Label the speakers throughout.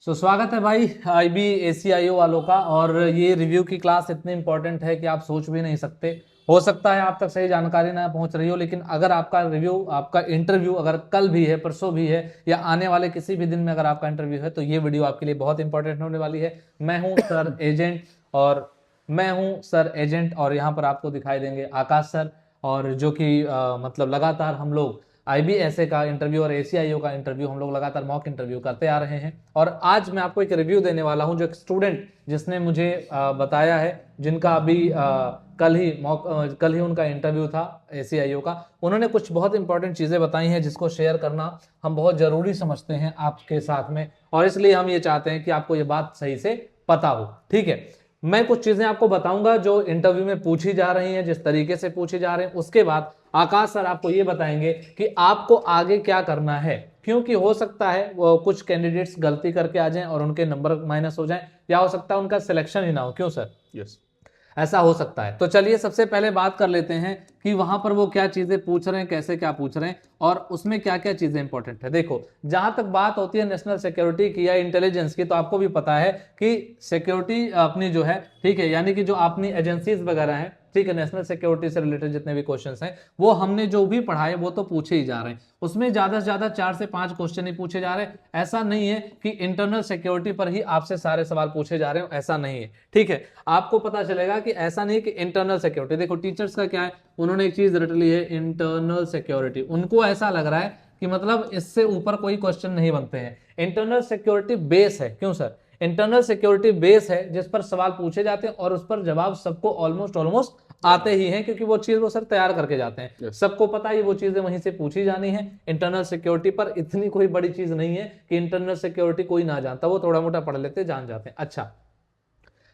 Speaker 1: स्वागत है भाई IB ACIO वालों का। और ये रिव्यू की क्लास इतनी इंपॉर्टेंट है कि आप सोच भी नहीं सकते। हो सकता है आप तक सही जानकारी ना पहुंच रही हो, लेकिन अगर आपका रिव्यू, आपका इंटरव्यू अगर कल भी है, परसों भी है, या आने वाले किसी भी दिन में अगर आपका इंटरव्यू है, तो ये वीडियो आपके लिए बहुत इंपॉर्टेंट होने वाली है। मैं हूं सर एजेंट और यहाँ पर आपको दिखाई देंगे आकाश सर। और जो कि मतलब लगातार हम लोग IBSA का इंटरव्यू और ACIO का इंटरव्यू हम लोग लगातार मॉक इंटरव्यू करते आ रहे हैं। और आज मैं आपको एक रिव्यू देने वाला हूं, जो एक स्टूडेंट जिसने मुझे बताया है, जिनका अभी कल ही उनका इंटरव्यू था ACIO का। उन्होंने कुछ बहुत इंपॉर्टेंट चीजें बताई हैं जिसको शेयर करना हम बहुत जरूरी समझते हैं आपके साथ में, और इसलिए हम ये चाहते हैं कि आपको ये बात सही से पता हो। ठीक है, मैं कुछ चीजें आपको बताऊंगा जो इंटरव्यू में पूछी जा रही हैं, जिस तरीके से पूछी जा रहे हैं। उसके बाद आकाश सर आपको ये बताएंगे कि आपको आगे क्या करना है, क्योंकि हो सकता है वो कुछ कैंडिडेट्स गलती करके आ जाएं और उनके नंबर माइनस हो जाएं, या हो सकता है उनका सिलेक्शन ही ना हो। क्यों सर?
Speaker 2: यस,
Speaker 1: ऐसा हो सकता है। तो चलिए सबसे पहले बात कर लेते हैं कि वहां पर वो क्या चीजें पूछ रहे हैं, कैसे क्या पूछ रहे हैं, और उसमें क्या क्या चीजें इंपॉर्टेंट है। देखो, जहां तक बात होती है नेशनल सिक्योरिटी की या इंटेलिजेंस की, तो आपको भी पता है कि सिक्योरिटी अपनी जो है, ठीक है, यानी कि जो अपनी एजेंसीज वगैरह हैं, ठीक है, नेशनल सिक्योरिटी से रिलेटेड जितने भी क्वेश्चंस हैं, वो हमने जो भी पढ़ाए वो तो पूछे ही जा रहे हैं। उसमें ज्यादा से ज्यादा 4 से 5 क्वेश्चन ही पूछे जा रहे हैं। ऐसा नहीं है कि इंटरनल सिक्योरिटी पर ही आपसे सारे सवाल पूछे जा रहे हो, ऐसा नहीं है। ठीक है, आपको पता चलेगा कि ऐसा नहीं कि इंटरनल सिक्योरिटी, देखो टीचर्स का क्या है, उन्होंने एक चीज रट ली है, इंटरनल सिक्योरिटी। उनको ऐसा लग रहा है कि मतलब इससे ऊपर कोई क्वेश्चन नहीं बनते हैं। इंटरनल सिक्योरिटी बेस है। क्यों सर? इंटरनल सिक्योरिटी बेस है जिस पर सवाल पूछे जाते हैं और उस पर जवाब सबको ऑलमोस्ट आते ही हैं, क्योंकि वो चीज वो सर तैयार करके जाते हैं। सबको पता है वो चीजें वहीं से पूछी जानी है। इंटरनल सिक्योरिटी पर इतनी कोई बड़ी चीज नहीं है कि इंटरनल सिक्योरिटी कोई ना जानता, वो थोड़ा मोटा पढ़ लेते जान जाते हैं। अच्छा,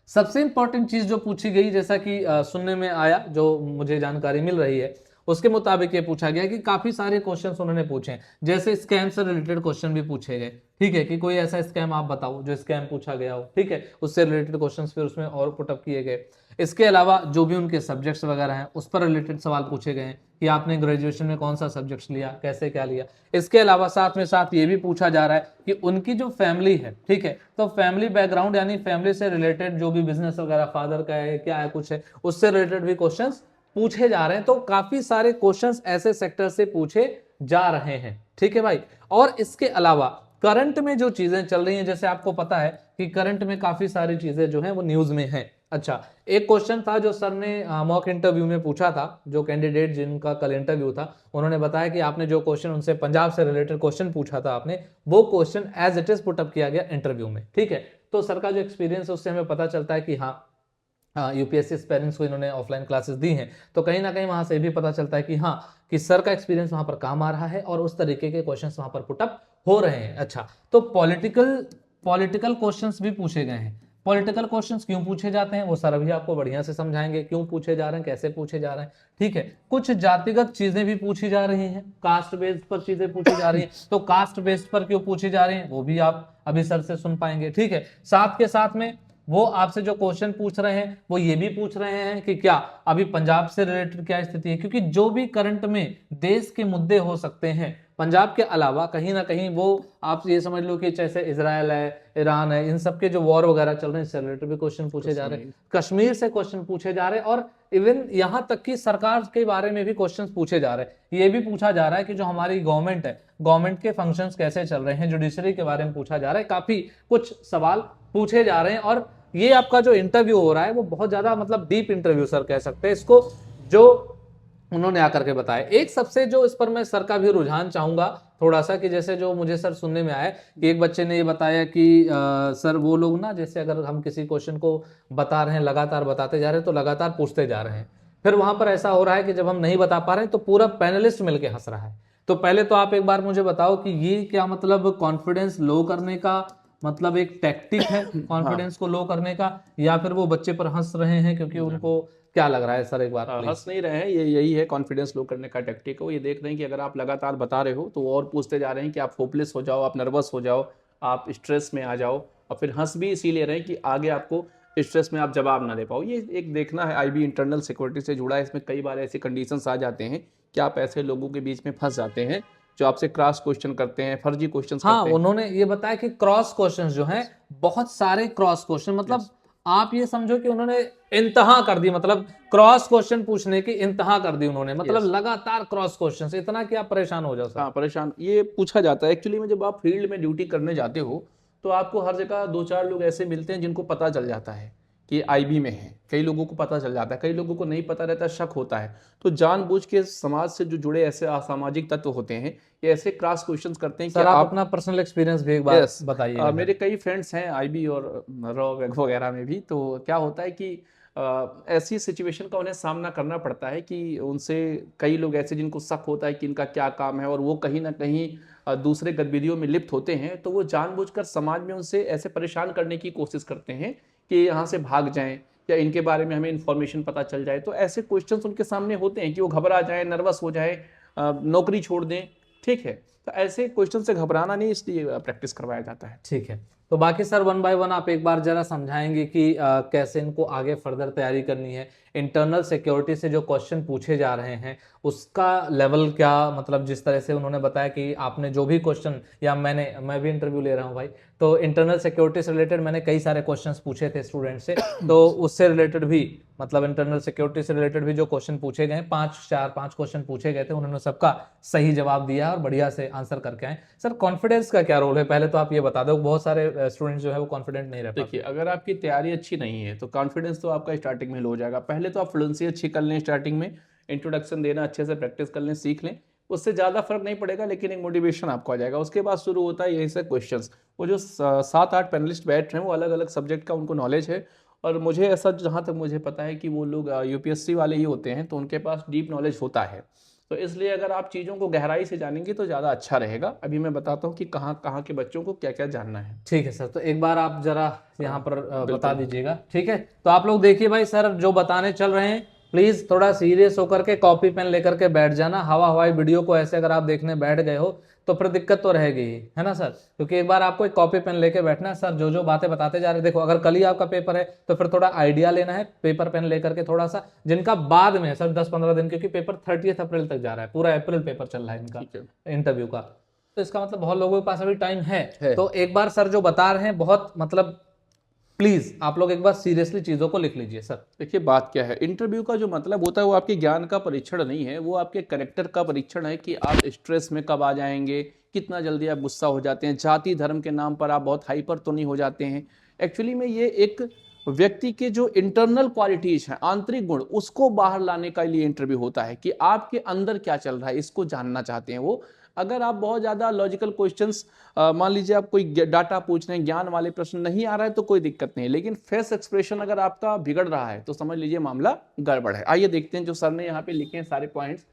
Speaker 1: सबसे इंपॉर्टेंट चीज जो पूछी गई, जैसा कि सुनने में आया, जो मुझे जानकारी मिल रही है, उसके मुताबिक ये पूछा गया कि काफी सारे क्वेश्चंस उन्होंने पूछे, जैसे स्कैम से रिलेटेड क्वेश्चन भी पूछे गए। ठीक है, कि कोई ऐसा स्कैम आप बताओ जो स्कैम पूछा गया हो, ठीक है, उससे रिलेटेड क्वेश्चंस फिर उसमें और पुटअप किए गए। इसके अलावा जो भी उनके सब्जेक्ट्स वगैरह हैं उस पर रिलेटेड सवाल पूछे गए हैं कि आपने ग्रेजुएशन में कौन सा सब्जेक्ट्स लिया, कैसे क्या लिया। इसके अलावा साथ में साथ ये भी पूछा जा रहा है कि उनकी जो फैमिली है, ठीक है, तो फैमिली बैकग्राउंड यानी फैमिली से रिलेटेड जो भी बिजनेस वगैरह फादर का है, क्या है, कुछ है, उससे रिलेटेड भी क्वेश्चंस पूछे जा रहे हैं। तो काफी सारे क्वेश्चंस ऐसे सेक्टर से पूछे जा रहे हैं। ठीक है भाई। और इसके अलावा करंट में जो चीजें चल रही हैं, जैसे आपको पता है कि करंट में काफी सारी चीजें जो हैं वो न्यूज में हैं। अच्छा, एक क्वेश्चन था जो सर ने मॉक इंटरव्यू में पूछा था, जो कैंडिडेट जिनका कल इंटरव्यू था, उन्होंने बताया कि आपने जो क्वेश्चन उनसे पंजाब से रिलेटेड क्वेश्चन पूछा था आपने, वो question as it is put up किया गया इंटरव्यू में। ठीक है, तो सर का जो एक्सपीरियंस है उससे हमें पता चलता है कि हाँ, UPSC पेरेंट्स को इन्होंने ऑफलाइन क्लासेस दी हैं, तो कहीं ना कहीं वहां से भी पता चलता है कि हाँ, कि सर का एक्सपीरियंस वहां पर काम आ रहा है और उस तरीके के क्वेश्चंस वहां पर पुटअप हो रहे हैं। अच्छा, तो पॉलिटिकल क्वेश्चंस भी पूछे गए हैं। पॉलिटिकल क्वेश्चंस क्यों पूछे जाते हैं वो सर अभी आपको बढ़िया से समझाएंगे, क्यों पूछे जा रहे हैं, कैसे पूछे जा रहे हैं। ठीक है, कुछ जातिगत चीजें भी पूछी जा रही हैं, कास्ट बेस्ड पर चीजें पूछी जा रही हैं, तो कास्ट बेस्ड पर क्यों पूछी जा रही हैं वो भी आप अभी सर से सुन पाएंगे। ठीक है, साथ के साथ में वो आपसे जो क्वेश्चन पूछ रहे हैं वो ये भी पूछ रहे हैं कि क्या अभी पंजाब से रिलेटेड क्या स्थिति है, क्योंकि जो भी करंट में देश के मुद्दे हो सकते हैं पंजाब के अलावा, कहीं ना कहीं वो आप ये समझ लो कि जैसे इजराइल है, ईरान है, इन सब के जो वॉर वगैरह चल रहे हैं इससे रिलेटेड भी क्वेश्चन पूछे जा रहे हैं, कश्मीर से क्वेश्चन पूछे जा रहे हैं, और इवन यहां तक कि सरकार के बारे में भी क्वेश्चन पूछे जा रहे हैं। ये भी पूछा जा रहा है कि जो हमारी गवर्नमेंट है, गवर्नमेंट के फंक्शंस कैसे चल रहे हैं, जुडिशरी के बारे में पूछा जा रहा है। काफी कुछ सवाल पूछे जा रहे हैं, और ये आपका जो इंटरव्यू हो रहा है वो बहुत ज्यादा मतलब डीप इंटरव्यू सर कह सकते हैं इसको, जो उन्होंने आकर के बताया। एक सबसे जो इस पर मैं सर का भी रुझान चाहूंगा थोड़ा सा, कि जैसे जो मुझे सर सुनने में आया कि एक बच्चे ने ये बताया कि सर वो लोग ना, जैसे अगर हम किसी क्वेश्चन को बता रहे हैं, लगातार बताते जा रहे हैं, तो लगातार पूछते जा रहे हैं, फिर वहां पर ऐसा हो रहा है कि जब हम नहीं बता पा रहे हैं तो पूरा पैनलिस्ट मिलके हंस रहा है। तो पहले तो आप एक बार मुझे बताओ कि ये क्या मतलब कॉन्फिडेंस लो करने का मतलब एक टैक्टिक है कॉन्फिडेंस को लो करने का, या फिर वो बच्चे पर हंस रहे हैं क्योंकि उनको क्या लग रहा है सर? एक बार
Speaker 2: हंस नहीं रहे हैं, ये यही है कॉन्फिडेंस लो करने का टेक्टिक है। वो ये देख रहे हैं कि अगर आप लगातार बता रहे हो तो वो और पूछते जा रहे हैं कि आप होपलेस हो जाओ, आप नर्वस हो जाओ, आप स्ट्रेस में आ जाओ, और फिर हंस भी इसीलिए रहे हैं कि आगे आपको स्ट्रेस में आप जवाब ना दे पाओ। ये एक देखना है, IB इंटरनल सिक्योरिटी से जुड़ा है, इसमें कई बार ऐसे कंडीशंस आ जाते हैं कि आप ऐसे लोगों के बीच में फंस जाते हैं जो आपसे क्रॉस क्वेश्चन करते हैं, फर्जी क्वेश्चन
Speaker 1: हाँ,
Speaker 2: करते हैं।
Speaker 1: उन्होंने ये बताया कि क्रॉस क्वेश्चन जो हैं, बहुत सारे क्रॉस क्वेश्चन, मतलब आप ये समझो कि उन्होंने इंतहा कर दी, मतलब क्रॉस क्वेश्चन पूछने की इंतहा कर दी उन्होंने, मतलब लगातार क्रॉस क्वेश्चन, इतना कि आप परेशान हो जाओ सर।
Speaker 2: हाँ, परेशान ये पूछा जाता है। एक्चुअली में जब आप फील्ड में ड्यूटी करने जाते हो तो आपको हर जगह 2-4 लोग ऐसे मिलते हैं जिनको पता चल जाता है कि आईबी में है, कई लोगों को पता चल जाता है, कई लोगों को नहीं पता रहता, शक होता है। तो जानबूझ के समाज से जो जुड़े ऐसे असामाजिक तत्व होते हैं, ये ऐसे क्रॉस क्वेश्चंस करते हैं कि
Speaker 1: सर आप
Speaker 2: आप
Speaker 1: अपना पर्सनल एक्सपीरियंस भी एक बार
Speaker 2: यस
Speaker 1: बताइएगा।
Speaker 2: मेरे कई फ्रेंड्स हैं आईबी और रॉ वगैरह में भी। तो क्या होता है कि ऐसी सिचुएशन का उन्हें सामना करना पड़ता है कि उनसे कई लोग ऐसे जिनको शक होता है कि इनका क्या काम है और वो कहीं ना कहीं दूसरे गतिविधियों में लिप्त होते हैं, तो वो जानबूझकर समाज में उनसे ऐसे परेशान करने की कोशिश करते हैं कि यहाँ से भाग जाएं या इनके बारे में हमें इन्फॉर्मेशन पता चल जाए। तो ऐसे क्वेश्चंस उनके सामने होते हैं कि वो घबरा जाए, नर्वस हो जाए, नौकरी छोड़ दें। ठीक है, तो ऐसे क्वेश्चन से घबराना नहीं, इसलिए प्रैक्टिस करवाया जाता है।
Speaker 1: ठीक है, तो बाकी सर वन बाय वन आप एक बार जरा समझाएंगे कि कैसे इनको आगे फर्दर तैयारी करनी है। इंटरनल सिक्योरिटी से जो क्वेश्चन पूछे जा रहे हैं उसका लेवल क्या, मतलब जिस तरह से उन्होंने बताया कि आपने जो भी क्वेश्चन, या मैं भी इंटरव्यू ले रहा हूं भाई, तो इंटरनल सिक्योरिटी से रिलेटेड मैंने कई सारे क्वेश्चंस पूछे थे स्टूडेंट से, तो उससे रिलेटेड भी, मतलब इंटरनल सिक्योरिटी से रिलेटेड भी जो क्वेश्चन पूछे गए, 5 क्वेश्चन पूछे गए थे, उन्होंने सबका सही जवाब दिया और बढ़िया से आंसर करके आए। सर कॉन्फिडेंस का क्या रोल है, पहले तो आप ये बता दो, बहुत सारे स्टूडेंट्स जो है वो कॉन्फिडेंट नहीं रह पाते।
Speaker 2: देखिए, अगर आपकी तैयारी अच्छी नहीं है तो कॉन्फिडेंस तो आपका स्टार्टिंग में लो हो जाएगा। पहले तो आप फ्लुएंसी अच्छी कर लें, स्टार्टिंग में इंट्रोडक्शन देना अच्छे से प्रैक्टिस कर लें, सीख लें, उससे ज़्यादा फर्क नहीं पड़ेगा, लेकिन एक मोटिवेशन आपको आ जाएगा। उसके बाद शुरू होता है यहीं से क्वेश्चंस। वो जो 7-8 पैनलिस्ट बैठ रहे हैं वो अलग अलग सब्जेक्ट का उनको नॉलेज है, और मुझे ऐसा जहाँ तक मुझे पता है कि वो लोग यूपीएससी वाले ही होते हैं, तो उनके पास डीप नॉलेज होता है। तो इसलिए अगर आप चीज़ों को गहराई से जानेंगे तो ज़्यादा अच्छा रहेगा। अभी मैं बताता हूँ कि कहाँ कहाँ के बच्चों को क्या क्या जानना है।
Speaker 1: ठीक है सर, तो एक बार आप जरा यहाँ पर बता
Speaker 2: बिल्कुल।
Speaker 1: दीजिएगा। ठीक है, तो आप लोग देखिए भाई, सर जो बताने चल रहे हैं प्लीज थोड़ा सीरियस होकर के कॉपी पेन लेकर के बैठ जाना। हवाई वीडियो को ऐसे अगर आप देखने बैठ गए हो तो फिर दिक्कत तो रहेगी ही, है ना सर, क्योंकि एक बार आपको एक कॉपी पेन लेके बैठना है। सर जो जो बातें बताते जा रहे हैं, देखो अगर कल ही आपका पेपर है तो फिर थोड़ा आइडिया लेना है, पेपर पेन लेकर के थोड़ा सा, जिनका बाद में है सर 10-15 दिन, क्योंकि पेपर 30 अप्रैल तक जा रहा है, पूरा अप्रैल पेपर चल रहा है इनका
Speaker 2: ठीक है।
Speaker 1: इंटरव्यू का, तो इसका मतलब बहुत लोगों के पास अभी टाइम है।
Speaker 2: है।
Speaker 1: तो एक बार सर जो बता रहे हैं बहुत, मतलब प्लीज आप लोग एक बार सीरियसली चीजों को लिख लीजिए सर।
Speaker 2: देखिए, बात क्या है, इंटरव्यू का जो मतलब होता है वो आपके ज्ञान का परीक्षण नहीं है, वो आपके करेक्टर का परीक्षण है कि आप स्ट्रेस में कब आ जाएंगे, कितना जल्दी आप गुस्सा हो जाते हैं, जाति धर्म के नाम पर आप बहुत हाइपर तो नहीं हो जाते हैं। एक्चुअली में ये एक व्यक्ति के जो इंटरनल क्वालिटीज हैं, आंतरिक गुण, उसको बाहर लाने का लिए इंटरव्यू होता है कि आपके अंदर क्या चल रहा है, इसको जानना चाहते हैं वो। अगर आप बहुत ज़्यादा लॉजिकल क्वेश्चंस, मान लीजिए आप कोई डाटा पूछ रहे हैं, ज्ञान वाले प्रश्न नहीं आ रहा है तो कोई दिक्कत नहीं है, लेकिन फेस एक्सप्रेशन अगर आपका बिगड़ रहा है तो समझ लीजिए मामला गड़बड़ है। आइए देखते हैं जो सर ने यहाँ पे लिखे हैं सारे पॉइंट्स।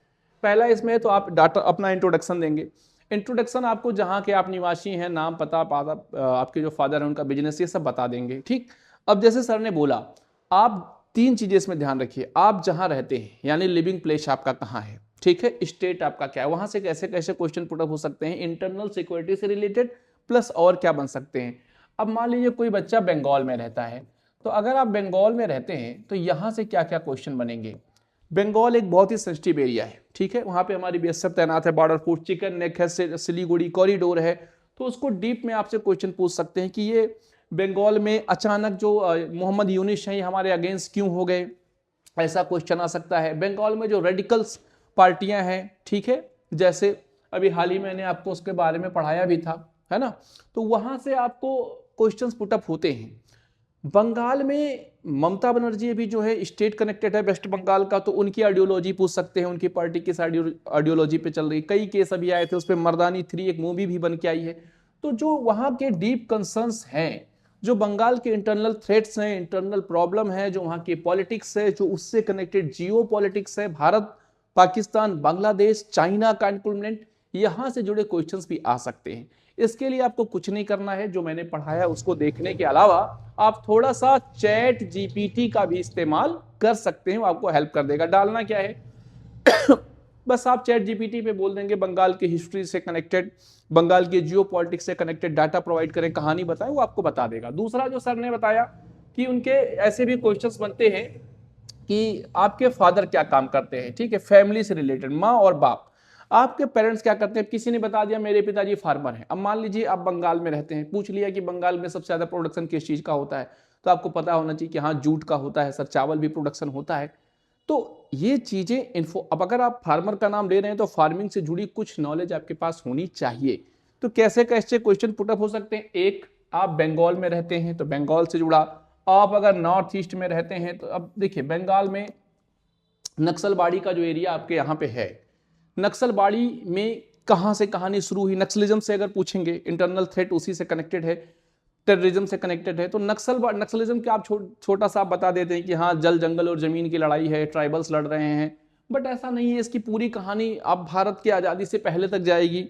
Speaker 2: पहला इसमें है तो आप डाटा अपना इंट्रोडक्शन देंगे। इंट्रोडक्शन आपको जहाँ के आप निवासी हैं, नाम पता, आपके जो फादर हैं उनका बिजनेस, ये सब बता देंगे। ठीक, अब जैसे सर ने बोला, आप 3 चीज़ें इसमें ध्यान रखिए। आप जहाँ रहते हैं यानी लिविंग प्लेस आपका कहाँ है, ठीक है, स्टेट आपका क्या है, वहां से कैसे कैसे क्वेश्चन पुटअप हो सकते हैं इंटरनल सिक्योरिटी से रिलेटेड, प्लस और क्या बन सकते हैं। अब मान लीजिए कोई बच्चा बंगाल में रहता है, तो अगर आप बंगाल में रहते हैं तो यहाँ से क्या क्या क्वेश्चन बनेंगे। बंगाल एक बहुत ही सेंसिटिव एरिया है, ठीक है, वहाँ पे हमारी बीएसएफ तैनात है, बॉर्डर फोर्स, चिकन नेक है, सिलीगुड़ी कॉरिडोर है, तो उसको डीप में आपसे क्वेश्चन पूछ सकते हैं कि ये बंगाल में अचानक जो मोहम्मद यूनिस हैं ये हमारे अगेंस्ट क्यों हो गए, ऐसा क्वेश्चन आ सकता है। बंगाल में जो रेडिकल्स पार्टियां हैं, ठीक है, जैसे अभी हाल ही मैंने आपको उसके बारे में पढ़ाया भी था, है ना, तो वहां से आपको क्वेश्चंस पुटअप होते हैं। बंगाल में ममता बनर्जी भी जो है स्टेट कनेक्टेड है वेस्ट बंगाल का, तो उनकी आइडियोलॉजी पूछ सकते हैं, उनकी पार्टी किस आइडियोलॉजी पे चल रही। कई केस अभी आए थे, उस पर मर्दानी 3 एक मूवी भी बन के आई है। तो जो वहाँ के डीप कंसर्न्स हैं, जो बंगाल के इंटरनल थ्रेट्स हैं, इंटरनल प्रॉब्लम है, जो वहाँ की पॉलिटिक्स है, जो उससे कनेक्टेड जियो पॉलिटिक्स है, भारत पाकिस्तान बांग्लादेश चाइना का इन्वॉल्वमेंट, यहाँ से जुड़े क्वेश्चंस भी आ सकते हैं। इसके लिए आपको कुछ नहीं करना है, जो मैंने पढ़ाया उसको देखने के अलावा आप थोड़ा सा चैट जीपीटी का भी इस्तेमाल कर सकते हैं, वो आपको हेल्प कर देगा। डालना क्या है बस आप चैट जीपीटी पे बोल देंगे बंगाल की हिस्ट्री से कनेक्टेड, बंगाल की जियो पॉलिटिक्स से कनेक्टेड डाटा प्रोवाइड करें, कहानी बताएं, वो आपको बता देगा। दूसरा जो सर ने बताया कि उनके ऐसे भी क्वेश्चंस बनते हैं कि आपके फादर क्या काम करते हैं, ठीक है, फैमिली से रिलेटेड, माँ और बाप। आपके पेरेंट्स क्या करते हैं, किसी ने बता दिया मेरे पिताजी फार्मर हैं, अब मान लीजिए आप बंगाल में रहते हैं, पूछ लिया कि बंगाल में सबसे ज्यादा प्रोडक्शन किस चीज का होता है, तो आपको पता होना चाहिए कि हाँ जूट का होता है सर, चावल भी प्रोडक्शन होता है। तो ये चीजें इन्फो, अब अगर आप फार्मर का नाम ले रहे हैं तो फार्मिंग से जुड़ी कुछ नॉलेज आपके पास होनी चाहिए। तो कैसे कैसे क्वेश्चन पुटअप हो सकते हैं, एक आप बंगाल में रहते हैं तो बंगाल से जुड़ा, आप अगर नॉर्थ ईस्ट में रहते हैं तो अब देखिए बंगाल में नक्सलबाड़ी का जो एरिया आपके यहाँ पे है, नक्सलबाड़ी में कहाँ से कहानी शुरू हुई, नक्सलिज्म से अगर पूछेंगे, इंटरनल थ्रेट उसी से कनेक्टेड है, टेररिज्म से कनेक्टेड है। तो नक्सलिज्म क्या आप छोटा सा बता देते हैं कि हाँ जल जंगल और जमीन की लड़ाई है, ट्राइबल्स लड़ रहे हैं, बट ऐसा नहीं है। इसकी पूरी कहानी अब भारत की आज़ादी से पहले तक जाएगी,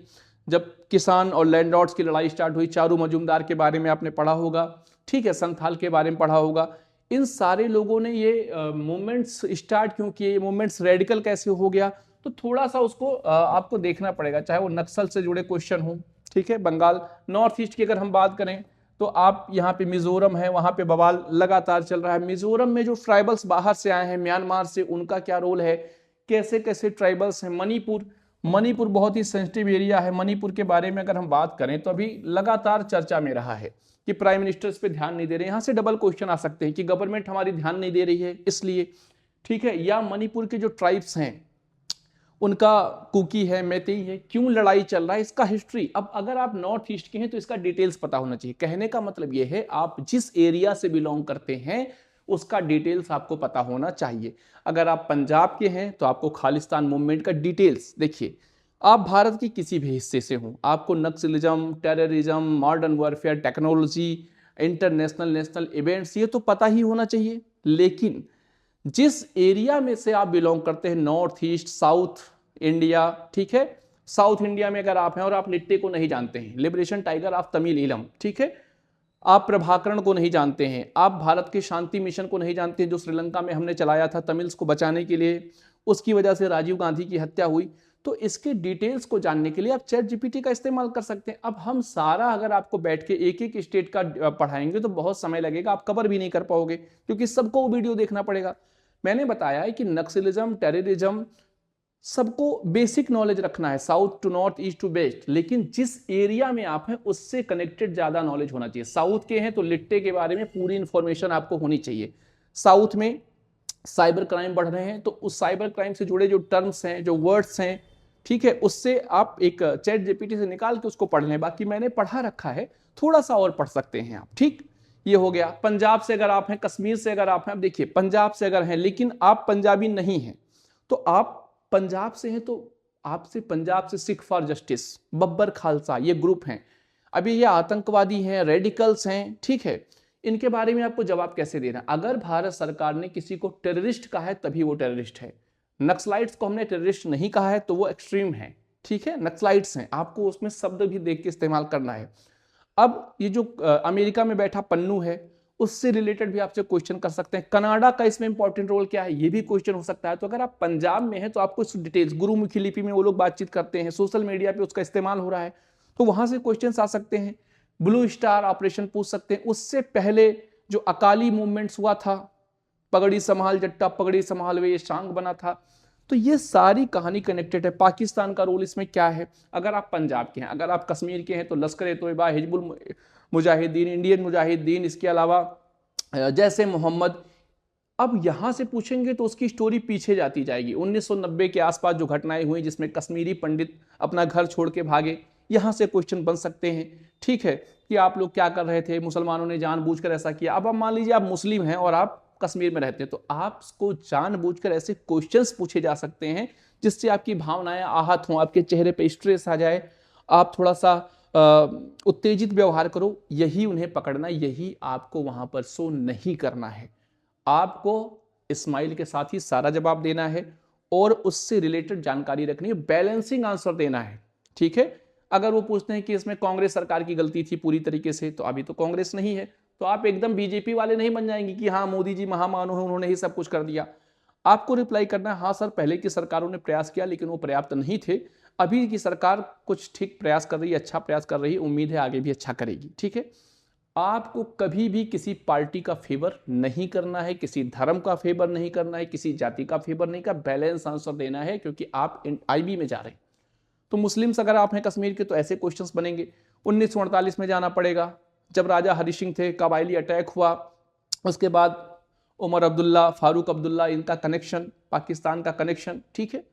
Speaker 2: जब किसान और लैंडलॉर्ड्स की लड़ाई स्टार्ट हुई, चारू मजूमदार के बारे में आपने पढ़ा होगा, ठीक है, संथाल के बारे में पढ़ा होगा। इन सारे लोगों ने ये मूवमेंट्स स्टार्ट क्यों किए, मूवमेंट्स रेडिकल कैसे हो गया, तो थोड़ा सा उसको आपको देखना पड़ेगा, चाहे वो नक्सल से जुड़े क्वेश्चन हो, ठीक है। बंगाल, नॉर्थ ईस्ट की अगर हम बात करें तो आप यहाँ पे मिजोरम है, वहां पे बवाल लगातार चल रहा है। मिजोरम में जो ट्राइबल्स बाहर से आए हैं म्यांमार से, उनका क्या रोल है, कैसे कैसे ट्राइबल्स हैं। मणिपुर, मणिपुर बहुत ही सेंसिटिव एरिया है। मणिपुर के बारे में अगर हम बात करें तो अभी लगातार चर्चा में रहा है कि प्राइम मिनिस्टर इस पे ध्यान नहीं दे रहे। यहाँ से डबल क्वेश्चन आ सकते हैं कि गवर्नमेंट हमारी ध्यान नहीं दे रही है इसलिए, ठीक है, या मणिपुर के जो ट्राइब्स हैं उनका कुकी है, मैतेई है, क्यों लड़ाई चल रहा है, इसका हिस्ट्री। अब अगर आप नॉर्थ ईस्ट के हैं तो इसका डिटेल्स पता होना चाहिए। कहने का मतलब यह है आप जिस एरिया से बिलोंग करते हैं उसका डिटेल्स आपको पता होना चाहिए। अगर आप पंजाब के हैं तो आपको खालिस्तान मूवमेंट का डिटेल्स, देखिए आप भारत के किसी भी हिस्से से हों, आपको Naxalism, terrorism, modern warfare, technology, international national events, ये तो पता ही होना चाहिए। लेकिन जिस एरिया में से आप बिलोंग करते हैं, नॉर्थ ईस्ट, साउथ इंडिया, ठीक है, साउथ इंडिया में अगर आप हैं और आप लिट्टे को नहीं जानते हैं, liberation tiger of Tamil Eelam, ठीक है, आप प्रभाकरण को नहीं जानते हैं, आप भारत के शांति मिशन को नहीं जानते हैं जो श्रीलंका में हमने चलाया था तमिल्स को बचाने के लिए, उसकी वजह से राजीव गांधी की हत्या हुई, तो इसके डिटेल्स को जानने के लिए आप चैट जीपीटी का इस्तेमाल कर सकते हैं। अब हम सारा अगर आपको बैठ के एक एक स्टेट का पढ़ाएंगे तो बहुत समय लगेगा, आप कवर भी नहीं कर पाओगे क्योंकि सबको वो वीडियो देखना पड़ेगा। मैंने बताया है कि नक्सलिज्म, टेररिज्म, सबको बेसिक नॉलेज रखना है, south to north, east to west, लेकिन जिस एरिया में आप हैं उससे कनेक्टेड ज्यादा नॉलेज होना चाहिए। साउथ के हैं तो लिट्टे के बारे में पूरी इंफॉर्मेशन आपको होनी चाहिए। साउथ में साइबर क्राइम बढ़ रहे हैं तो उस साइबर क्राइम से जुड़े जो टर्म्स हैं, जो वर्ड्स हैं, ठीक है, उससे आप एक चैट जीपीटी से निकाल के उसको पढ़ लें। बाकी मैंने पढ़ा रखा है, थोड़ा सा और पढ़ सकते हैं आप, ठीक। ये हो गया। पंजाब से अगर आप हैं, कश्मीर से अगर आप हैं, अब देखिए पंजाब से अगर हैं लेकिन आप पंजाबी नहीं हैं तो आप पंजाब से हैं तो आपसे पंजाब से सिख फॉर जस्टिस, बब्बर खालसा, ये ग्रुप हैं, अभी ये आतंकवादी हैं, रेडिकल्स हैं, ठीक है, इनके बारे में आपको जवाब कैसे देना। अगर भारत सरकार ने किसी को टेररिस्ट कहा है तभी वो टेररिस्ट है। नक्सलाइट्स को हमने टेररिस्ट नहीं कहा है तो वो एक्सट्रीम है, ठीक है, नक्सलाइट्स हैं, आपको उसमें शब्द भी देख के इस्तेमाल करना है। अब ये जो अमेरिका में बैठा पन्नू है उससे रिलेटेड भी आपसे क्वेश्चन कर सकते हैं। कनाडा का इसमें इंपॉर्टेंट रोल क्या है, ये भी क्वेश्चन हो सकता है। तो अगर आप पंजाब में हैं तो आपको इस डिटेल्स, गुरुमुखी लिपि में वो लोग बातचीत करते हैं, सोशल मीडिया पे उसका इस्तेमाल हो रहा है, तो वहां से क्वेश्चन आ सकते हैं। ब्लू स्टार ऑपरेशन पूछ सकते हैं। उससे पहले जो अकाली मूवमेंट्स हुआ था, पगड़ी संभाल जट्टा पगड़ी संभाल वे, ये शांग बना था, तो ये सारी कहानी कनेक्टेड है। पाकिस्तान का रोल इसमें क्या है, अगर आप पंजाब के हैं, अगर आप कश्मीर के हैं तो लश्कर-ए-तोयबा, हिजबुल मुजाहिदीन, इंडियन मुजाहिदीन, इसके अलावा जैसे मोहम्मद। अब यहां से पूछेंगे तो उसकी स्टोरी पीछे जाती जाएगी। 1990 के आसपास जो घटनाएं हुई जिसमें कश्मीरी पंडित अपना घर छोड़ के भागे, यहां से क्वेश्चन बन सकते हैं, ठीक है, कि आप लोग क्या कर रहे थे, मुसलमानों ने जानबूझकर ऐसा किया। अब मान लीजिए आप मुस्लिम हैं और आप कश्मीर में रहते हैं तो आपको जानबूझकर ऐसे क्वेश्चंस पूछे जा सकते हैं जिससे आपकी भावनाएं आहत हों, आपके चेहरे पे स्ट्रेस आ जाए, आप थोड़ा सा उत्तेजित व्यवहार करो। यही उन्हें पकड़ना, यही आपको वहां पर शो नहीं करना है। आपको स्माइल के साथ ही सारा जवाब देना है और उससे रिलेटेड जानकारी रखनी है, बैलेंसिंग आंसर देना है, ठीक है। अगर वो पूछते हैं कि इसमें कांग्रेस सरकार की गलती थी पूरी तरीके से, तो अभी तो कांग्रेस नहीं है, तो आप एकदम बीजेपी वाले नहीं बन जाएंगे कि हाँ मोदी जी महामानव है, उन्होंने ही सब कुछ कर दिया। आपको रिप्लाई करना है, हाँ सर पहले की सरकारों ने प्रयास किया लेकिन वो पर्याप्त नहीं थे, अभी की सरकार कुछ ठीक प्रयास कर रही है, अच्छा प्रयास कर रही है, उम्मीद है आगे भी अच्छा करेगी, ठीक है। आपको कभी भी किसी पार्टी का फेवर नहीं करना है, किसी धर्म का फेवर नहीं करना है, किसी जाति का फेवर नहीं का, बैलेंस आंसर देना है, क्योंकि आप आईबी में जा रहे हैं। तो मुस्लिम्स अगर आप हैं कश्मीर के तो ऐसे क्वेश्चंस बनेंगे। 1948 में जाना पड़ेगा, जब राजा हरि सिंह थे, कबायली अटैक हुआ, उसके बाद उमर अब्दुल्ला, फारूक अब्दुल्ला, इनका कनेक्शन, पाकिस्तान का कनेक्शन, ठीक है।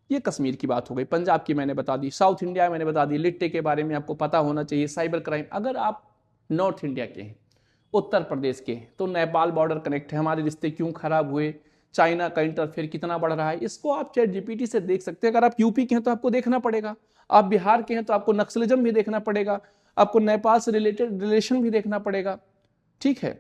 Speaker 2: ये कश्मीर की बात हो गई। पंजाब की मैंने बता दी, साउथ इंडिया मैंने बता दी, लिट्टे के बारे में आपको पता होना चाहिए, साइबर क्राइम। अगर आप नॉर्थ इंडिया के हैं, उत्तर प्रदेश के हैं, तो नेपाल बॉर्डर कनेक्ट है, हमारे रिश्ते क्यों खराब हुए, चाइना का इंटरफेयर कितना बढ़ रहा है, इसको आप चैट जीपीटी से देख सकते हैं। अगर आप यूपी के हैं तो आपको देखना पड़ेगा, आप बिहार के हैं तो आपको नक्सलिज्म भी देखना पड़ेगा, आपको नेपाल से रिलेटेड रिलेशन भी देखना पड़ेगा, ठीक है।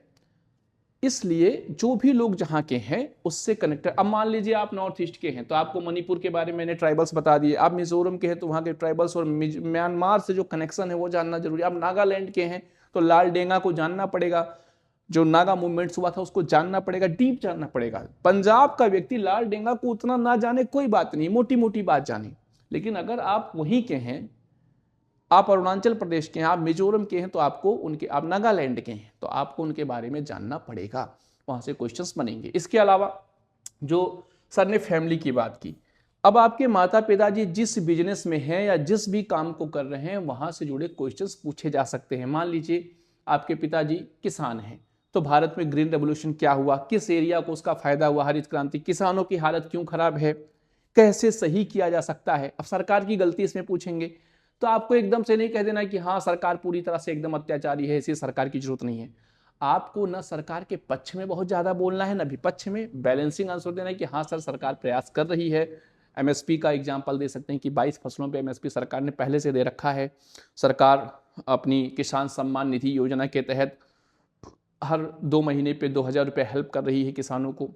Speaker 2: इसलिए जो भी लोग जहाँ के हैं उससे कनेक्टेड। अब मान लीजिए आप नॉर्थ ईस्ट के हैं तो आपको मणिपुर के बारे में मैंने ट्राइबल्स बता दिए, आप मिजोरम के हैं तो वहाँ के ट्राइबल्स और म्यांमार से जो कनेक्शन है वो जानना जरूरी है। आप नागालैंड के हैं तो लाल डेंगा को जानना पड़ेगा, जो नागा मूवमेंट्स हुआ था उसको जानना पड़ेगा, डीप जानना पड़ेगा। पंजाब का व्यक्ति लाल डेंगा को उतना ना जाने कोई बात नहीं, मोटी मोटी बात जाने, लेकिन अगर आप वहीं के हैं, आप अरुणाचल प्रदेश के हैं, आप मिजोरम के हैं तो आपको उनके, आप नागालैंड के हैं तो आपको उनके बारे में जानना पड़ेगा, वहां से क्वेश्चंस बनेंगे। इसके अलावा जो सर ने फैमिली की बात की, अब आपके माता पिताजी जिस बिजनेस में हैं या जिस भी काम को कर रहे हैं वहां से जुड़े क्वेश्चंस पूछे जा सकते हैं। मान लीजिए आपके पिताजी किसान हैं तो भारत में ग्रीन रेवोल्यूशन क्या हुआ, किस एरिया को उसका फायदा हुआ, हरित क्रांति, किसानों की हालत क्यों खराब है, कैसे सही किया जा सकता है। अब सरकार की गलती इसमें पूछेंगे तो आपको एकदम से नहीं कह देना कि हाँ सरकार पूरी तरह से एकदम अत्याचारी है, ऐसी सरकार की जरूरत नहीं है। आपको न सरकार के पक्ष में बहुत ज्यादा बोलना है, न विपक्ष में, बैलेंसिंग आंसर देना है कि हाँ सर सरकार प्रयास कर रही है। एमएसपी का एग्जाम्पल दे सकते हैं कि 22 फसलों पे एमएसपी सरकार ने पहले से दे रखा है। सरकार अपनी किसान सम्मान निधि योजना के तहत हर 2 महीने पे 2000 रुपये हेल्प कर रही है किसानों को,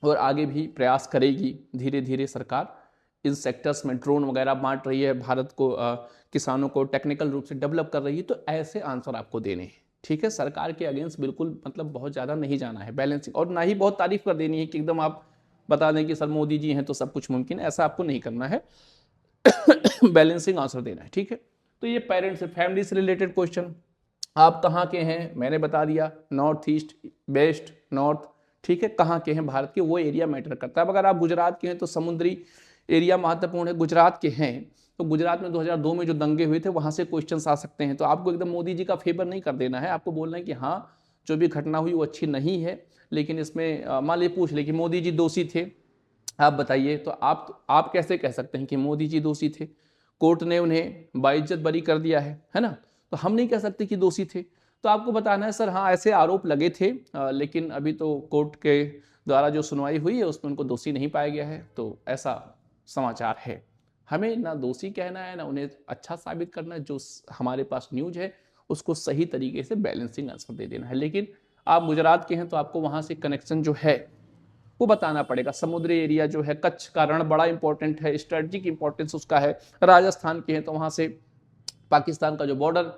Speaker 2: और आगे भी प्रयास करेगी। धीरे धीरे सरकार इन सेक्टर्स में ड्रोन वगैरह बांट रही है, भारत को किसानों को टेक्निकल रूप से डेवलप कर रही है। तो ऐसे आंसर आपको देने हैं, ठीक है। सरकार के अगेंस्ट बिल्कुल मतलब बहुत ज़्यादा नहीं जाना है, बैलेंसिंग, और ना ही बहुत तारीफ कर देनी है कि एकदम आप बता दें कि सर मोदी जी हैं तो सब कुछ मुमकिन है, ऐसा आपको नहीं करना है। बैलेंसिंग आंसर देना है, ठीक है। तो ये पेरेंट्स से, फैमिली से रिलेटेड क्वेश्चन, आप कहाँ के हैं मैंने बता दिया, नॉर्थ ईस्ट, वेस्ट, नॉर्थ, ठीक है। कहाँ के हैं भारत के, वो एरिया मैटर करता है। अब अगर आप गुजरात के हैं तो समुद्री एरिया महत्वपूर्ण है। गुजरात के हैं तो गुजरात में 2002 में जो दंगे हुए थे वहां से क्वेश्चंस आ सकते हैं। तो आपको एकदम मोदी जी का फेवर नहीं कर देना है, आपको बोलना है कि हाँ जो भी घटना हुई वो अच्छी नहीं है, लेकिन इसमें मान लीजिए पूछ ले कि मोदी जी दोषी थे, आप बताइए। तो आप कैसे कह सकते हैं कि मोदी जी दोषी थे, कोर्ट ने उन्हें बाइज्जत बरी कर दिया है ना, तो हम नहीं कह सकते कि दोषी थे। तो आपको बताना है सर हाँ ऐसे आरोप लगे थे, लेकिन अभी तो कोर्ट के द्वारा जो सुनवाई हुई है उसमें उनको दोषी नहीं पाया गया है, तो ऐसा समाचार है। हमें ना दोषी कहना है ना उन्हें अच्छा साबित करना है, जो हमारे पास न्यूज है उसको सही तरीके से बैलेंसिंग आंसर दे देना है। लेकिन आप गुजरात के हैं तो आपको वहां से कनेक्शन जो है वो बताना पड़ेगा। समुद्री एरिया जो है, कच्छ का रण बड़ा इंपॉर्टेंट है, स्ट्रेटेजिक इंपॉर्टेंस उसका है। राजस्थान के हैं तो वहां से पाकिस्तान का जो बॉर्डर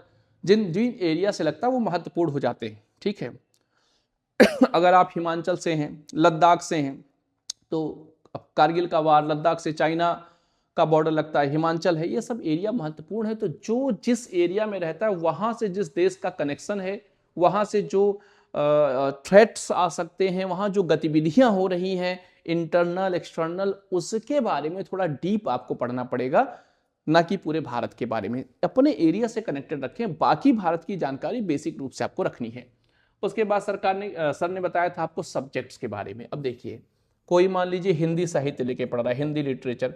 Speaker 2: जिन जिन एरिया से लगता है वो महत्वपूर्ण हो जाते हैं, ठीक है। अगर आप हिमाचल से हैं, लद्दाख से हैं, तो कारगिल का वार, लद्दाख से चाइना का बॉर्डर लगता है, हिमाचल है, ये सब एरिया महत्वपूर्ण है। तो जो जिस एरिया में रहता है वहां से जिस देश का कनेक्शन है, वहां से जो थ्रेट्स आ सकते हैं, वहां जो गतिविधियां हो रही हैं इंटरनल एक्सटर्नल, उसके बारे में थोड़ा डीप आपको पढ़ना पड़ेगा, ना कि पूरे भारत के बारे में। अपने एरिया से कनेक्टेड रखें, बाकी भारत की जानकारी बेसिक रूप से आपको रखनी है। उसके बाद सर ने बताया था आपको सब्जेक्ट्स के बारे में। अब देखिए कोई मान लीजिए हिंदी साहित्य लेके पढ़ रहा है, हिंदी लिटरेचर,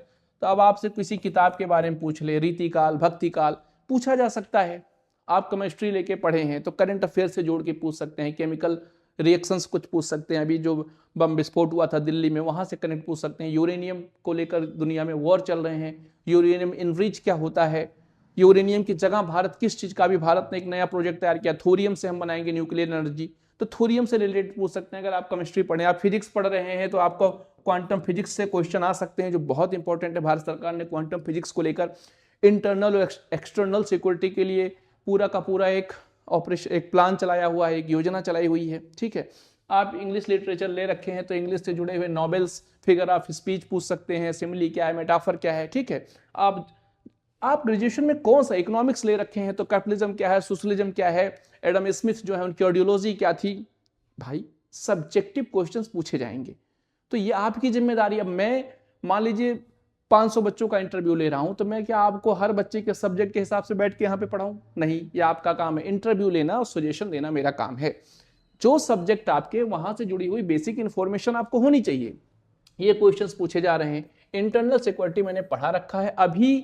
Speaker 2: तो अब आपसे किसी किताब के बारे में पूछ ले, रीतिकाल, भक्तिकाल पूछा जा सकता है। आप केमिस्ट्री लेके पढ़े हैं तो करंट अफेयर से जोड़ के पूछ सकते हैं, केमिकल रिएक्शंस कुछ पूछ सकते हैं, अभी जो बम विस्फोट हुआ था दिल्ली में वहां से कनेक्ट पूछ सकते हैं। यूरेनियम को लेकर दुनिया में वॉर चल रहे हैं, यूरेनियम इनरिच क्या होता है, यूरेनियम की जगह भारत किस चीज का, भी भारत ने एक नया प्रोजेक्ट तैयार किया, थोरियम से हम बनाएंगे न्यूक्लियर एनर्जी, तो थोरियम से रिलेटेड पूछ सकते हैं। अगर आप केमिस्ट्री पढ़े, आप फिजिक्स पढ़ रहे हैं तो आपको क्वांटम फिजिक्स से क्वेश्चन आ सकते हैं, जो बहुत इंपॉर्टेंट है। भारत सरकार ने क्वांटम फिजिक्स को लेकर इंटरनल और एक्सटर्नल सिक्योरिटी के लिए पूरा का पूरा एक ऑपरेशन, एक प्लान चलाया हुआ है, एक योजना चलाई हुई है, ठीक है। आप इंग्लिश लिटरेचर ले रखे हैं तो इंग्लिश से जुड़े हुए नॉवेल्स, फिगर ऑफ स्पीच पूछ सकते हैं, सिमिली क्या है, मेटाफर क्या है, ठीक है। आप ग्रेजुएशन में कौन सा इकोनॉमिक्स ले रखे हैं तो कैपिटलिज्म क्या है, सोशलिज्म क्या है, एडम स्मिथ जो है उनकी आइडियोलॉजी क्या थी, भाई सब्जेक्टिव क्वेश्चंस पूछे जाएंगे। तो ये आपकी जिम्मेदारी। अब मैं मान लीजिए 500 बच्चों का इंटरव्यू ले रहा हूं, तो मैं क्या आपको हर बच्चे के सब्जेक्ट के हिसाब से बैठ के यहाँ पे पढ़ाऊं? नहीं, ये आपका काम है। इंटरव्यू लेना और सजेशन देना मेरा काम है। जो सब्जेक्ट आपके, वहां से जुड़ी हुई बेसिक इंफॉर्मेशन आपको होनी चाहिए। ये क्वेश्चंस पूछे जा रहे हैं। इंटरनल सिक्योरिटी मैंने पढ़ा रखा है, अभी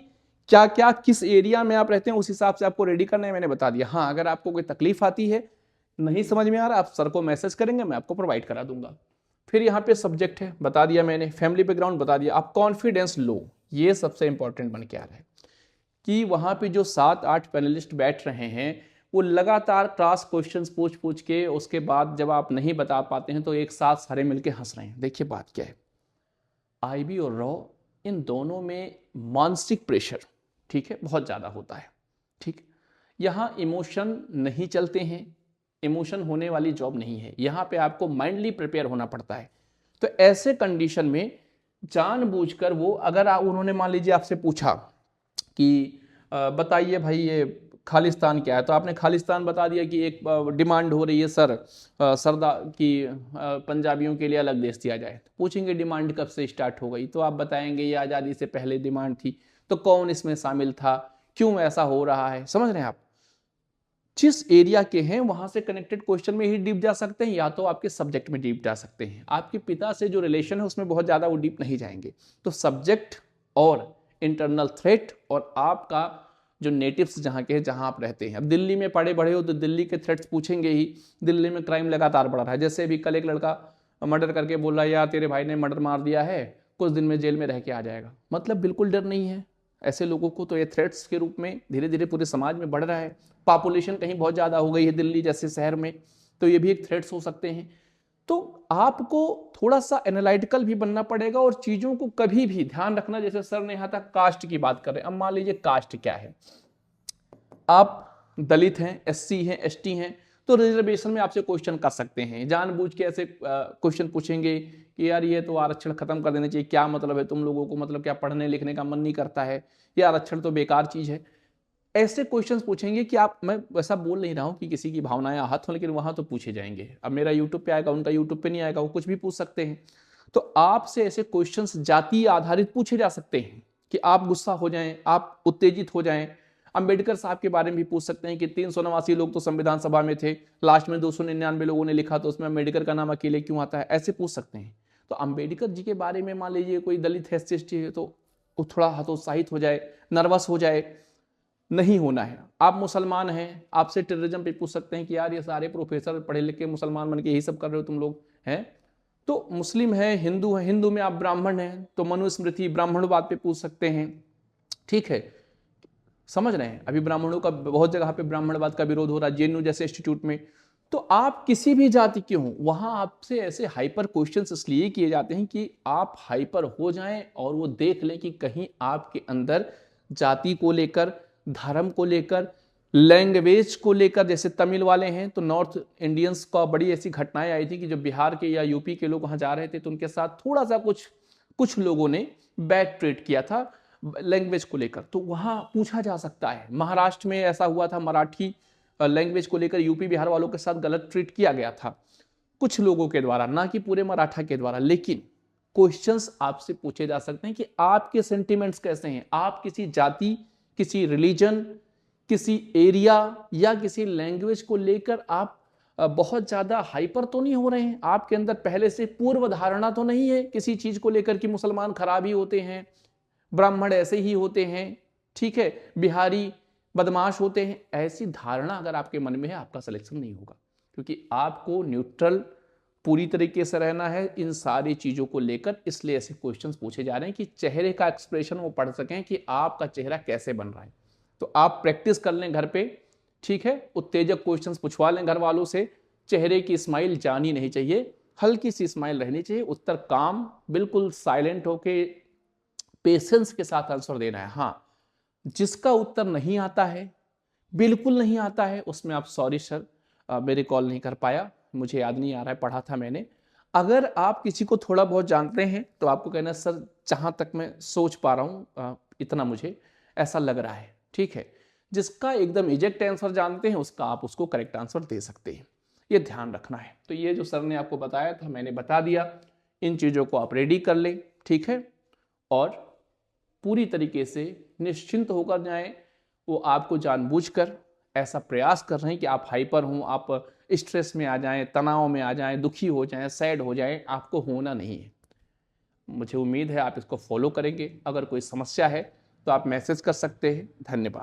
Speaker 2: क्या क्या किस एरिया में आप रहते हैं उस हिसाब से आपको रेडी करना है, मैंने बता दिया। हाँ, अगर आपको कोई तकलीफ आती है, नहीं समझ में आ रहा, आप सर को मैसेज करेंगे, मैं आपको प्रोवाइड करा दूंगा। फिर यहाँ पे सब्जेक्ट है, बता दिया मैंने। फैमिली बैकग्राउंड बता दिया। आप कॉन्फिडेंस लो, ये सबसे इंपॉर्टेंट बन के आ रहा है कि वहाँ पे जो 7-8 पैनलिस्ट बैठ रहे हैं, वो लगातार क्रॉस क्वेश्चंस पूछ पूछ के, उसके बाद जब आप नहीं बता पाते हैं तो एक साथ सारे मिलके हंस रहे हैं। देखिए बात क्या है, आईबी और रॉ, इन दोनों में मानसिक प्रेशर, ठीक है, बहुत ज़्यादा होता है। ठीक, यहाँ इमोशन नहीं चलते हैं, इमोशन होने वाली जॉब नहीं है। यहाँ पे आपको माइंडली प्रिपेयर होना पड़ता है। तो ऐसे कंडीशन में जानबूझकर वो, अगर उन्होंने मान लीजिए आपसे पूछा कि बताइए भाई ये खालिस्तान क्या है, तो आपने खालिस्तान बता दिया कि एक डिमांड हो रही है सर, सरदार की पंजाबियों के लिए अलग देश दिया जाए। तो पूछेंगे डिमांड कब से स्टार्ट हो गई, तो आप बताएंगे ये आज़ादी से पहले डिमांड थी। तो कौन इसमें शामिल था, क्यों ऐसा हो रहा है, समझ रहे हैं आप? जिस एरिया के हैं वहां से कनेक्टेड क्वेश्चन में ही डीप जा सकते हैं, या तो आपके सब्जेक्ट में डीप जा सकते हैं। आपके पिता से जो रिलेशन है उसमें बहुत ज़्यादा वो डीप नहीं जाएंगे। तो सब्जेक्ट और इंटरनल थ्रेट और आपका जो नेटिव्स जहाँ के हैं, जहाँ आप रहते हैं। अब दिल्ली में पढ़े बढ़े हो तो दिल्ली के थ्रेट्स पूछेंगे ही। दिल्ली में क्राइम लगातार बढ़ रहा है। जैसे अभी कल एक लड़का मर्डर करके बोल रहा है यार तेरे भाई ने मर्डर मार दिया है, कुछ दिन में जेल में रह के आ जाएगा। मतलब बिल्कुल डर नहीं है ऐसे लोगों को। तो ये थ्रेट्स के रूप में धीरे धीरे पूरे समाज में बढ़ रहा है। पॉपुलेशन कहीं बहुत ज़्यादा हो गई है दिल्ली जैसे शहर में, तो ये भी एक थ्रेट्स हो सकते हैं। तो आपको थोड़ा सा एनालिटिकल भी बनना पड़ेगा और चीज़ों को कभी भी ध्यान रखना। जैसे सर ने यहाँ तक कास्ट की बात कर रहे हैं, अब मान लीजिए कास्ट क्या है, आप दलित हैं, एससी हैं, एसटी हैं, तो रिजर्वेशन में आपसे क्वेश्चन कर सकते हैं। जानबूझ के ऐसे क्वेश्चन पूछेंगे कि यार ये तो आरक्षण खत्म कर देना चाहिए, क्या मतलब है तुम लोगों को, मतलब क्या पढ़ने लिखने का मन नहीं करता है, ये आरक्षण तो बेकार चीज़ है। ऐसे क्वेश्चंस पूछेंगे कि आप, मैं वैसा बोल नहीं रहा हूँ कि किसी की भावनाएं आहत हो, लेकिन वहां तो पूछे जाएंगे। अब मेरा यूट्यूब पे आएगा, उनका यूट्यूब पे नहीं आएगा, वो कुछ भी पूछ सकते हैं। तो आपसे ऐसे क्वेश्चंस जातीय आधारित पूछे जा सकते हैं कि आप गुस्सा हो जाएं, आप उत्तेजित हो जाएं। अंबेडकर साहब के बारे में भी पूछ सकते हैं कि 389 लोग तो संविधान सभा में थे, लास्ट में 299 लोगों ने लिखा, तो उसमें अंबेडकर का नाम अकेले क्यों आता है, ऐसे पूछ सकते हैं। तो अंबेडकर जी के बारे में मान लीजिए कोई दलित है तो वो थोड़ा हतोत्साहित हो जाए, नर्वस हो जाए, नहीं होना है। आप मुसलमान हैं, आपसे टेररिज्म पे पूछ सकते हैं कि यार ये सारे प्रोफेसर पढ़े लिखे मुसलमान बन के यही सब कर रहे हो तुम लोग हैं। तो मुस्लिम है, हिंदू है, हिंदू में आप ब्राह्मण हैं तो मनुस्मृति ब्राह्मणवाद पे पूछ सकते हैं। ठीक है, समझ रहे हैं? अभी ब्राह्मणों का बहुत जगह पे ब्राह्मणवाद का विरोध हो रहा है, जेएनयू जैसे इंस्टीट्यूट में। तो आप किसी भी जाति के हों, वहां आपसे ऐसे हाइपर क्वेश्चंस इसलिए किए जाते हैं कि आप हाइपर हो जाएं और वो देख लें कि कहीं आपके अंदर जाति को लेकर, धर्म को लेकर, लैंग्वेज को लेकर, जैसे तमिल वाले हैं तो नॉर्थ इंडियंस का बड़ी ऐसी घटनाएं आई थी कि जो बिहार के या यूपी के लोग वहां जा रहे थे तो उनके साथ थोड़ा सा कुछ लोगों ने बैड ट्रीट किया था लैंग्वेज को लेकर। तो वहां पूछा जा सकता है। महाराष्ट्र में ऐसा हुआ था, मराठी लैंग्वेज को लेकर यूपी बिहार वालों के साथ गलत ट्रीट किया गया था कुछ लोगों के द्वारा, ना कि पूरे मराठा के द्वारा। लेकिन क्वेश्चंस आपसे पूछे जा सकते हैं कि आपके सेंटिमेंट्स कैसे हैं, आप किसी जाति, किसी रिलीजन, किसी एरिया या किसी लैंग्वेज को लेकर आप बहुत ज्यादा हाइपर तो नहीं हो रहे हैं। आपके अंदर पहले से पूर्व धारणा तो नहीं है किसी चीज को लेकर कि मुसलमान खराब ही होते हैं, ब्राह्मण ऐसे ही होते हैं, ठीक है, बिहारी बदमाश होते हैं। ऐसी धारणा अगर आपके मन में है, आपका सिलेक्शन नहीं होगा, क्योंकि आपको न्यूट्रल पूरी तरीके से रहना है इन सारी चीजों को लेकर। इसलिए ऐसे क्वेश्चंस पूछे जा रहे हैं कि चेहरे का एक्सप्रेशन वो पढ़ सकें कि आपका चेहरा कैसे बन रहा है। तो आप प्रैक्टिस कर लें घर पे, ठीक है, उत्तेजक क्वेश्चंस पूछवा लें घर वालों से। चेहरे की स्माइल जानी नहीं चाहिए, हल्की सी स्माइल रहनी चाहिए। उत्तर काम, बिल्कुल साइलेंट होके पेशेंस के साथ आंसर देना है। हाँ, जिसका उत्तर नहीं आता है, बिल्कुल नहीं आता है, उसमें आप सॉरी सर मैं रिकॉल नहीं कर पाया, मुझे याद नहीं आ रहा है, पढ़ा था मैंने। अगर आप किसी को थोड़ा बहुत जानते हैं तो आपको कहना है सर जहां तक मैं सोच पा रहा हूं इतना मुझे ऐसा लग रहा है, ठीक है। जिसका एकदम एग्जैक्ट आंसर जानते हैं उसका आप उसको करेक्ट आंसर दे सकते हैं, ये ध्यान रखना है। तो ये जो सर ने आपको बताया था मैंने बता दिया, इन चीज़ों को आप रेडी कर लें, ठीक है। और पूरी तरीके से निश्चिंत होकर जाएं। वो आपको जानबूझकर ऐसा प्रयास कर रहे हैं कि आप हाइपर हों, आप स्ट्रेस में आ जाएं, तनाव में आ जाएं, दुखी हो जाएं, सैड हो जाएं। आपको होना नहीं है। मुझे उम्मीद है आप इसको फॉलो करेंगे। अगर कोई समस्या है तो आप मैसेज कर सकते हैं। धन्यवाद।